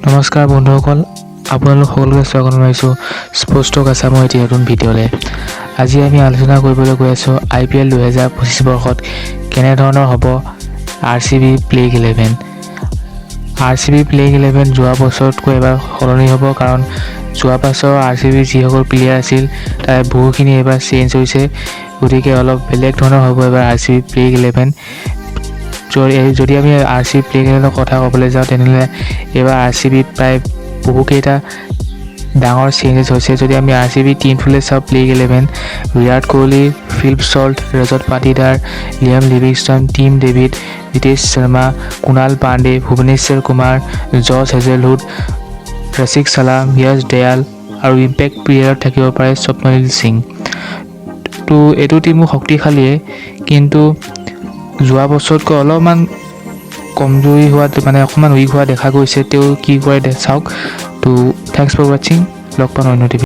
নমস্কাৰ বন্ধুসকল, আপোনালোক সকলোকে স্বাগতম জনাইছোঁ স্পষ্ট আছামৰ এটি নতুন ভিডিঅ'লৈ। আজি আমি আলোচনা কৰিবলৈ গৈ আছোঁ IPL 2025 বৰ্ষত কেনেধৰণৰ হ'ব RCB প্লেইং 11। RCB প্লেইং 11 যোৱা বছৰতকৈ এবাৰ সলনি হ'ব, কাৰণ যোৱা বছৰ RCB যিসকল প্লেয়াৰ আছিল তাৰে বহুখিনি এবাৰ চেঞ্জ হৈছে, গতিকে অলপ বেলেগ ধৰণৰ হ'ব এবাৰ RCB প্লেইং 11। যদি আমি RCB প্লেইং 11ৰ কথা ক'বলৈ যাওঁ তেনেহ'লে এইবাৰ RCB প্ৰায় বহুকেইটা ডাঙৰ চেঞ্জেছ হৈছে। যদি আমি RCB টিমটোলৈ চাওঁ playing 11, Virat Kohli, Philip Salt, Rajat Patidar, Liam Livingstone, Tim David, Nitesh Sharma, Kunal Pande, Bhuvneshwar Kumar, George Hazlewood, Rasikh Salam, Yash Dayal আৰু ইম্পেক্ট প্লেয়াৰত থাকিব পাৰে স্বপ্নদীপ সিং। তো এইটো টিমো শক্তিশালীয়ে, কিন্তু যোৱা বছৰতকৈ অলপমান কমজোৰি হোৱাত অকণমান উইক হোৱা দেখা গৈছে। তেওঁ কি কৰে চাওক। তো থেংকছ ফৰ ৱাচিং, লগ পাম অন্য টিভি।